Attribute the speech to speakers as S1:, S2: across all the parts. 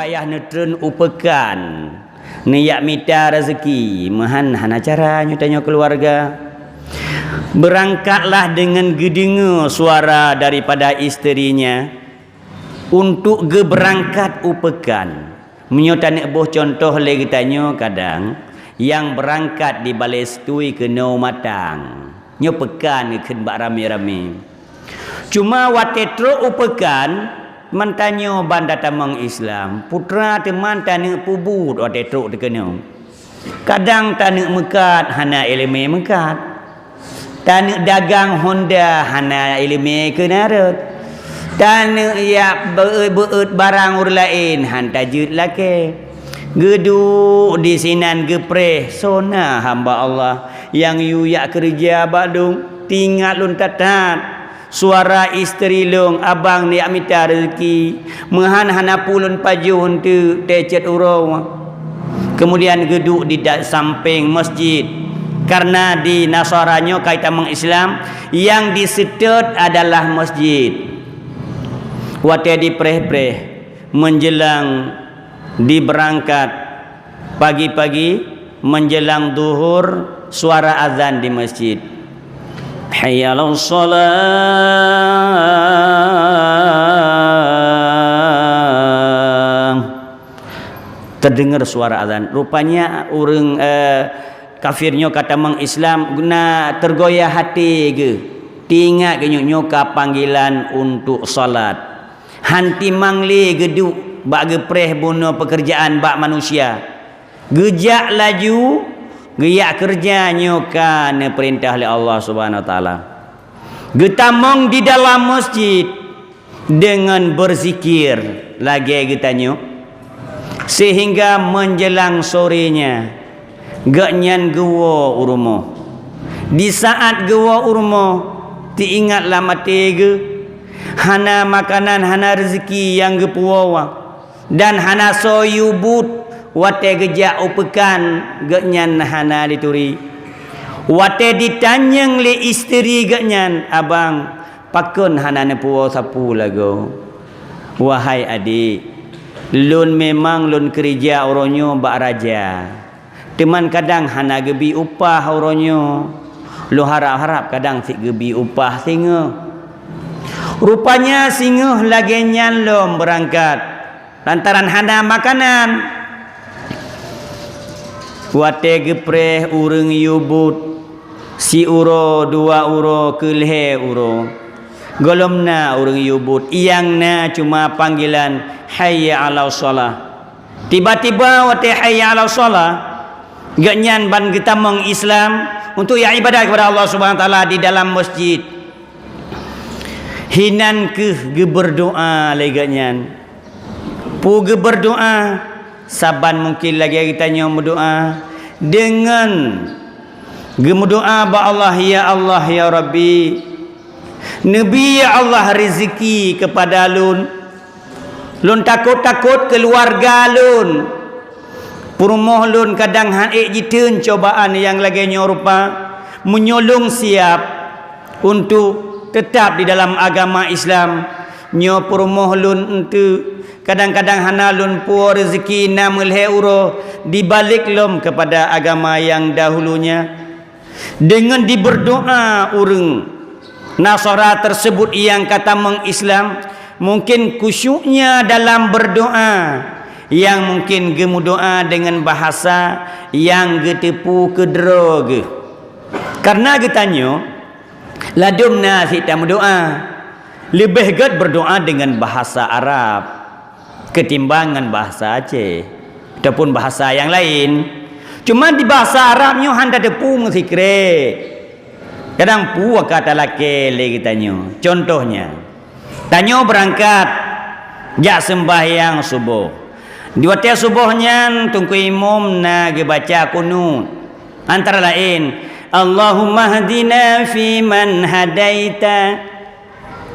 S1: ayah netren upekan niyak mita rezeki mahan hana caranya tanya keluarga. Berangkatlah dengan gedenga suara daripada isterinya untuk berangkat upekan. Menyotan boh contoh lagi tanya kadang yang berangkat di balai setui ke no matang. Nyo pekan ikan bak rame-rame. Cuma watetro upekan mantanyo banda tamang Islam. Putra teman tanek pubut watetro tekeno. Kadang tanek mekat hana eleme mekat. Tanek dagang Honda hana eleme kenaret. Tanek ya beut barang ur lain han tajud lake. Geduk di sinan gepreh sona hamba Allah yang yuyak kerja badung tinggal lun tatat. Suara isteri long abang ni amita rezeki mehan hana pulun pajuh tu tecet urang. Kemudian geduk di samping masjid karena di Nasaranyo kaitan mengislam yang disedot adalah masjid. Wate di preh-preh menjelang diberangkat pagi-pagi menjelang duhur suara azan di masjid. Hayya 'alas shalah. Terdengar suara azan. Rupanya orang kafirnya kata mang Islam guna tergoyah hati ke. Tingat ke nyoka panggilan untuk salat. Hanti mangli geduk bak gepreh bunuh pekerjaan bak manusia. Gejak laju geyak kerjanya kan perintah oleh Allah Subhanahu wa taala. Getamong di dalam masjid dengan berzikir lagi getanyo sehingga menjelang sorenya gaknyan gewa urmo. Di saat gewa urmo diingatlah mati ge hana makanan hana rezeki yang gepuwa dan hana soyubut wate gejak upekan gaknyan hana dituri. Wate ditanyang le isteri gaknyan abang pakun hana nepuwa sapu lagu. Wahai adik, lun memang lun kerja oronyo bak raja. Teman kadang hana gebi upah oronyo. Lu harap-harap kadang si gebi upah singa. Rupanya singa lagi nyan lom berangkat lantaran hana makanan. Wate gepreh urang yubut si uro 2 uro kelhe uro golomna urang yubut iyangna cuma panggilan hayya 'alas shalah. Tiba-tiba wate hayya 'alas shalah gaknyan ban kita mengislam untuk ya ibadah kepada Allah Subhanahu wa taala di dalam masjid. Hinan ke berdoa legaknyan. Pu berdoa saban mungkin lagi kita nyo berdoa dengan gemudoa ba Allah ya Rabbi Nabi ya Allah rezeki kepada lun takut keluarga lun purmoh lun kadang haik jiteun cobaan yang lagi nyorupa menyolong siap untuk tetap di dalam agama Islam nyo purmoh lun entu kadang-kadang hana lun puo rezeki 6 euro dibalik lom kepada agama yang dahulunya dengan diberdoa urang Nasara tersebut yang kata mengislam mungkin kusyuknya dalam berdoa yang mungkin gemu doa dengan bahasa yang getepu kedrog karena getanyo ladumna kita berdoa lebih gad berdoa dengan bahasa Arab ketimbangan bahasa Aceh ataupun bahasa yang lain. Cuma di bahasa Arabnya handa depu musikre. Kadang pu kata laki lagi tanyo. Contohnya, tanyo berangkat jak sembahyang subuh. Di waktu subuhnya tunggu imam na baca kunut. Antara lain, Allahumma hadina fi man hadaita.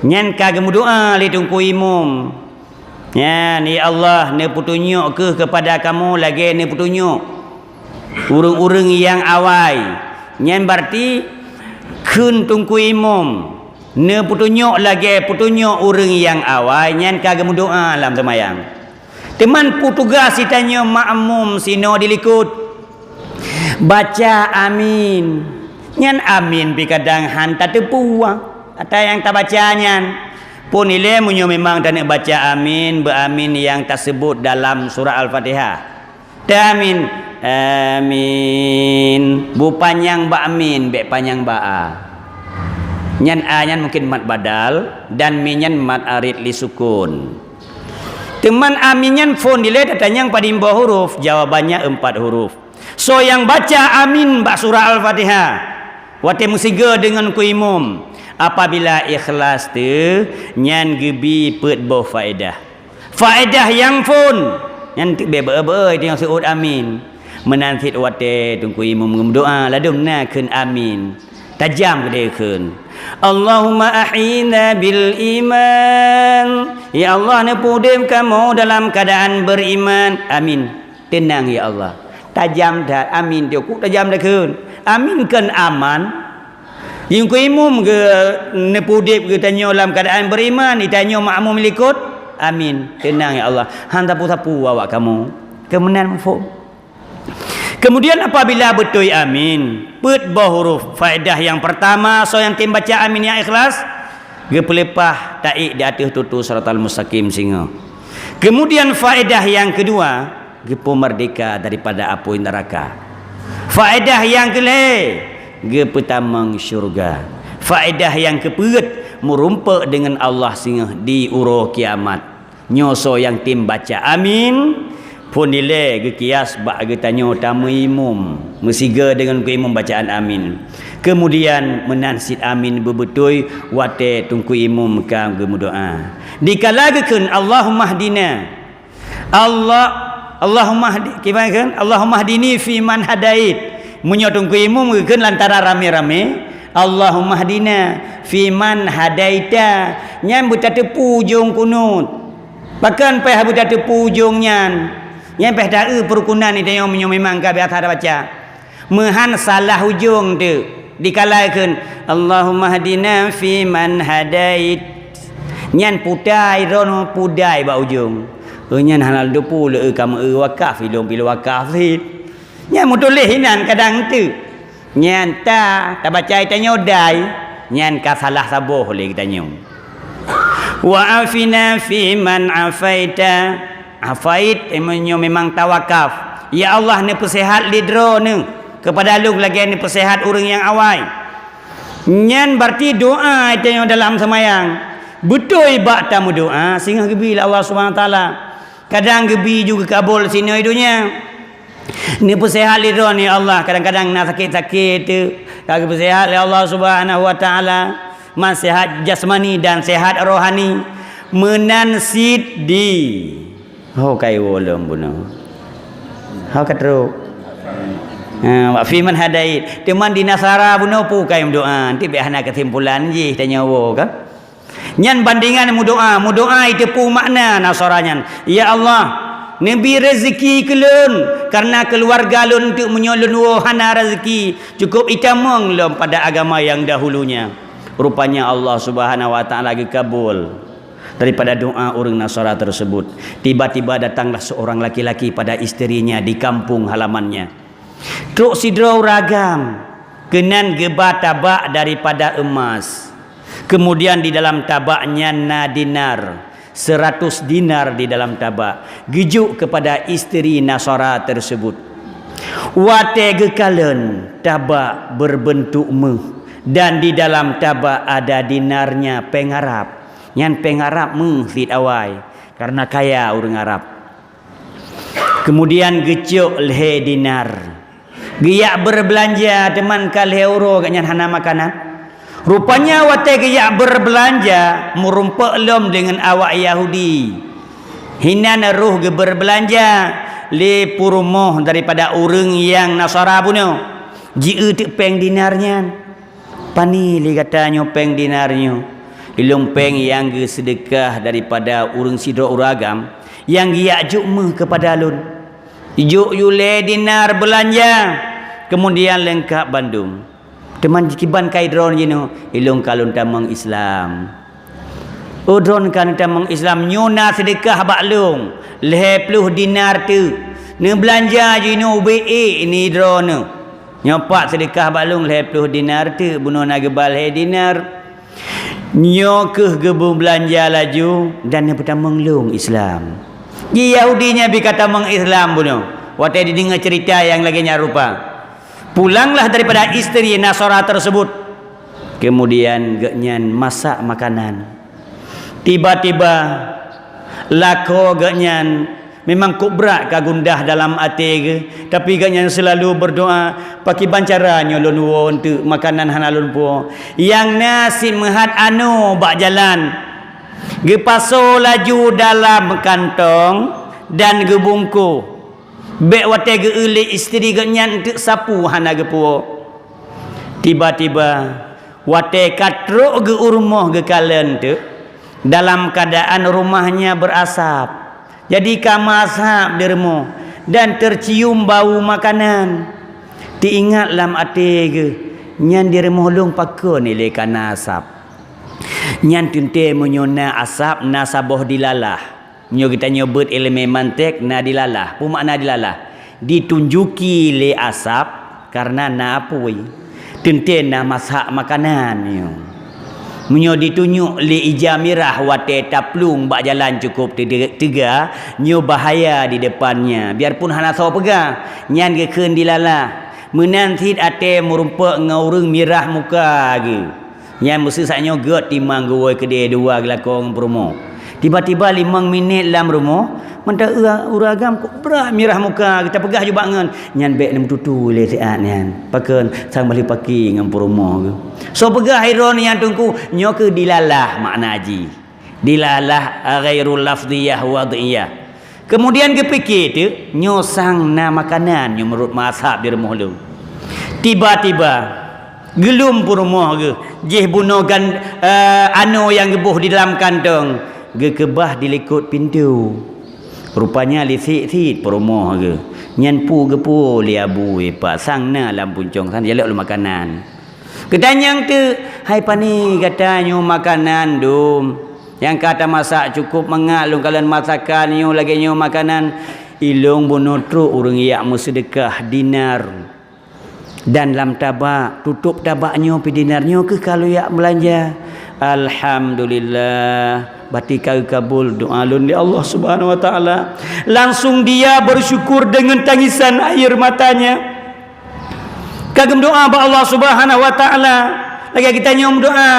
S1: Nyan kagem doa li tunggu imam. Ya ni Allah ni petunjuk ke kepada kamu lagi ni petunjuk urang-urang yang awai nyan berarti kun tungku imam ni petunjuk lagi petunjuk urang yang awai nyan kagem doa dalam sembahyang Teman Portugal si tanya makmum sino dilikut. Baca amin. Nyan amin pi kadang hantar tepu. Atau yang tak baca nyan. Pun ile munyo memang tak nak baca amin, beramin yang tersebut dalam surah Al-Fatihah. Ta amin. Amin. Bu panjang ba amin, be panjang ba a. Nyan a nyan mungkin mat badal dan minyan mat arid li sukun. Teman aminyan phone dile datanya pada 4 huruf, jawabannya 4 huruf. So yang baca amin ba surah Al-Fatihah. Wate musiga dengan ku imum. Apabila ikhlas tu nyan gebi pet bo faedah. Faedah yang phone nyan bebe yang seud amin. Menanfit wate tungku imum doa ladum na keun amin. Tajam gede keun. Allahumma ahyina bil iman. Ya Allah nepudem kamu dalam keadaan beriman. Amin. Tenang ya Allah. Tajam dah amin dia ku tajam dah keun. Amin kan aman. Yang ku imum ke nepudep ke tanya dalam keadaan beriman, ditanya makmum likut. Amin. Tenang ya Allah. Hang tapu-tapu awak kamu. Kemenan mafhum. Kemudian apabila betul amin, pet bah huruf. Faedah yang pertama, so yang tim baca amin yang ikhlas, ge pelepah taik di atas tutu siratal mustaqim singa. Kemudian faedah yang kedua, ge merdeka daripada api neraka. Faedah yang kelima, ge petamang syurga. Faedah yang keempat, merumpa dengan Allah singa di uruh kiamat. Nyoso yang tim baca amin pun nilai ke kias bak ke tanya tamu imum mesiga dengan ku imum bacaan amin. Kemudian menansid amin bebetul wate tungku imum kam ke doa. Dikalagakeun Allahumma hdina. Allahumma hdi kibakan Allahumma hdini fi man hadait. Munyo tungku imum keun lantara rame-rame Allahumma hdina fi man hadaita. Nyan buta tepu ujung kunut. Bahkan peh buta tepu ujung nyan. Yang peh dah perukunan ni tengok memang ka biasa ada baca. Mehan salah hujung tu dikalaikan Allahumma hadina fi man hadait. Nyan pudai rono pudai ba ujung. Nyan halal depu le kam wakaf ilung pilu wakaf sit. Nyan mutulih hinan kadang tu. Nyan ta baca tanya dai. Nyan ka salah sabuh le kita nyong. Wa afina fi man afaita. Afait emonyo memang tawakaf. Ya Allah ni persehat lidro ni kepada lu lagi ni persehat orang yang awai. Nyan berarti doa itu yang dalam semayang. Betul bak tamu doa sehingga gebi Allah Subhanahu taala. Kadang gebi juga kabul sini hidunya. Ni persehat lidro ni Allah, kadang-kadang nak sakit-sakit tu kagak persehat oleh Allah Subhanahu wa taala. Mas sehat jasmani dan sehat rohani. Menansid di Hau kai wolom buno. Hau katru. Wa fi man hadait. Teman di Nasara buno pu kai doa. Nanti be hana kesimpulan je tanya wo kan. Nyan bandingan mu doa itu pu makna Nasaranya. Ya Allah, nabi rezeki kelun karena keluarga lun untuk menyolun wo hana rezeki. Cukup itamong lom pada agama yang dahulunya. Rupanya Allah Subhanahu wa taala kabul daripada doa orang Nasara tersebut. Tiba-tiba datanglah seorang laki-laki pada isterinya di kampung halamannya. Truk sidro ragam, kenan geba tabak daripada emas. Kemudian di dalam tabaknya dinar, 100 dinar di dalam tabak. Gejuk kepada isteri Nasara tersebut. Wate gekalen tabak berbentuk meh dan di dalam tabak ada dinarnya pengarap. Yang pengarap mengfit awai karena kaya orang Arab. Kemudian gecuk lehe dinar. Giyak berbelanja teman kal euro katnya hana makanan. Rupanya wate giyak berbelanja merumpak lom dengan awak Yahudi. Hinan ruh ge berbelanja le purumoh daripada orang yang Nasara puno. Ji tek peng dinarnya. Pani li katanya peng dinarnya. Ilung peng yang sedekah daripada urang sidro uragam yang giak jukmeh kepada alun. Ijuk yule dinar belanja kemudian lengkap Bandung. Teman kiban kaidron jino ilung kalun tamang Islam. Udron kan tamang Islam nyona sedekah baklung 20 dinar tu. Ne belanja je no BE ni drone. Nyopak sedekah baklung 20 dinar tu bunuh na gebal dinar. Nyo ke gebu belanja laju dan ne pertama ngelung Islam. Ji Yahudinya bi kata meng Islam bunuh. Waktu didengar cerita yang lagi nyarupa. Pulanglah daripada isteri Nasara tersebut. Kemudian genyan masak makanan. Tiba-tiba lako genyan memang kubrak kagundah dalam hati ke, tapi genyan selalu berdoa pakai bancara nyolon won tu makanan hanalun po. Yang nasi mehat anu bak jalan. Ge paso laju dalam kantong dan ge bungku. Bek wate ge uli isteri genyan tu sapu hana ge po. Tiba-tiba wate katruk ge urmoh ge kalen tu dalam keadaan rumahnya berasap. Jadi kamasap di rumah dan tercium bau makanan. Diingat lam ate ge nyan di rumah long pakon ile kana asap. Nyan tunte menyona asap nasaboh dilalah. Nyo kita nyebut ilmu mantek na dilalah. Apa makna dilalah? Ditunjuki le asap karena na apoi. Tunte na masak makanan nyo. Menyo ditunjuk le ija mirah wate taplung bak jalan cukup tiga nyo bahaya di depannya biarpun hana saw pegang nyan ke keun dilalah menantit ate merumpak ngaurung mirah muka ge nyan mesti saknyo got timang goi kedai dua gelakong promo tiba-tiba 5 minit dalam rumah mentah uragam kok berat mirah muka kita pegah juga ngan nyan bek nem tutu le seat nyan pakeun sang balik paki ngam promo ge so pegah iron yang tungku nyo ke dilalah makna haji dilalah ghairul lafdhiyah wadhiyah kemudian ke fikir tu nyo sang na makanan nyo menurut mazhab di rumah lu tiba-tiba gelum rumah ge jeh bunogan anu yang gebuh di dalam kantong ge kebah dilikut pintu rupanya lisik-sik perumoh ke nyan pu gepu liabu pak sang na lam puncong san jelek lu makanan kedanyang tu hai pani katanya makanan dum yang kata masak cukup mengalung kalian masakan nyo lagi nyo makanan ilung bonotru urang yak sedekah dinar dan lam tabak tutup tabaknyo pi dinarnyo ke kalau yak belanja alhamdulillah batika kabul doa lun di Allah Subhanahu wa taala langsung dia bersyukur dengan tangisan air matanya kagem doa ba Allah Subhanahu wa taala lagi kita nyom doa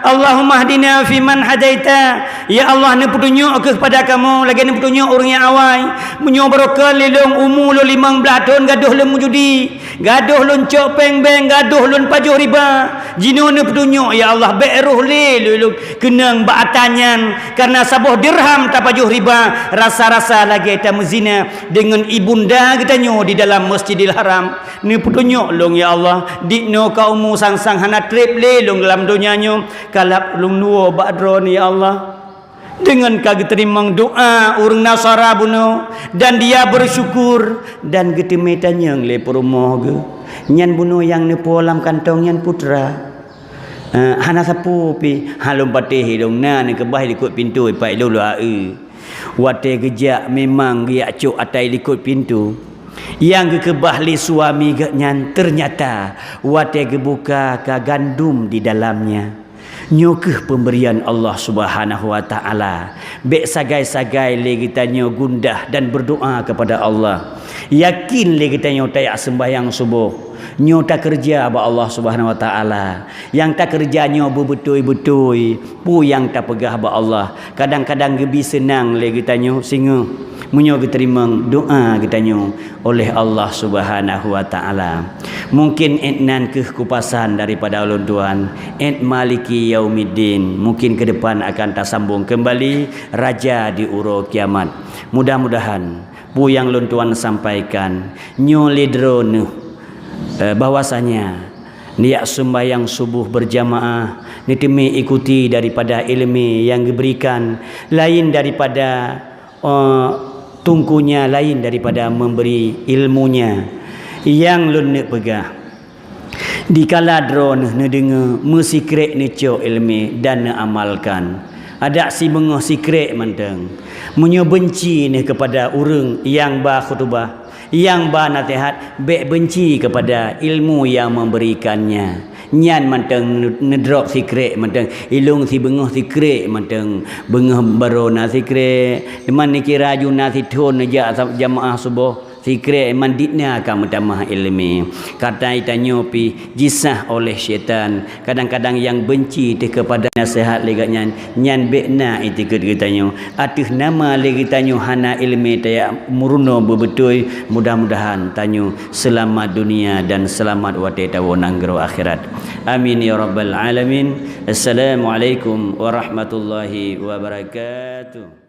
S1: Allahumma hdina fi man hadaita ya Allah ni petunjuk kepada kamu lagi ni petunjuk orang yang awai menyo barokah lelong umur 15 tahun gaduh lemu judi gaduh lun cok peng-beng gaduh lun pajuh riba jino ni petunjuk ya Allah beruh lelong kenang baatanyan karena sabuh dirham tak pajuh riba rasa-rasa lagi kita mezina dengan ibunda kita nyo di dalam Masjidil Haram ni petunjuk long ya Allah dikno kaumu sang-sang hana trip lelong dalam dunianyo kalap lung nuo badron ya Allah dengan kagak terimang doa urang Nasara buno dan dia bersyukur dan getemetanya le perumoh ge nyan buno yang ne polam kantong nyan putra hana sapu pi halum patih dong na ne kebah likut pintu pai lu wate gejak memang dia cuk atai likut pintu yang kebah li suami nyan ternyata wate gebuka ka gandum di dalamnya nyokeh pemberian Allah Subhanahu wa taala bek sagai-sagai le kita nyo gundah dan berdoa kepada Allah yakin le kita nyo tayak sembahyang subuh nyo tak kerja ba Allah Subhanahu wa taala yang tak kerja nyo bebetul-betul pu yang tak pegah ba Allah kadang-kadang gebi senang le kita nyo singa munyo diterima doa kita nyo oleh Allah Subhanahu wa taala mungkin etnan ke kupasan daripada ulun Tuhan et maliki yaumiddin mungkin ke depan akan tersambung kembali raja di uro kiamat mudah-mudahan bu yang ulun Tuhan sampaikan nyo ledron bahwasanya niat sembahyang subuh berjamaah nitimi ikuti daripada ilmu yang diberikan lain daripada tungkunya lain daripada memberi ilmunya yang lun nak pegah dikala drone ne dengar mesikret ne cok ilmu dan ne amalkan ada si bengah secret manteng munyo benci ni kepada orang yang ba khutbah, yang ba nasihat, baik benci kepada ilmu yang memberikannya. Nyan manteng nedrok secret manteng ilung si bengah secret manteng bengah barona secret deman ni kira juna si thon aja jamaah subuh secret manditnya akan menambah ilmi. Kata itanyo pi jisah oleh syaitan. Kadang-kadang yang benci ti kepada nasihat legatnya nyan bekna itikut kitanyo. Atuh nama lagi tanyo hana ilmi taya muruno bebetul. Mudah-mudahan tanyo selamat dunia dan selamat wate tawonang gero akhirat. Amin ya rabbal alamin. Assalamualaikum warahmatullahi wabarakatuh.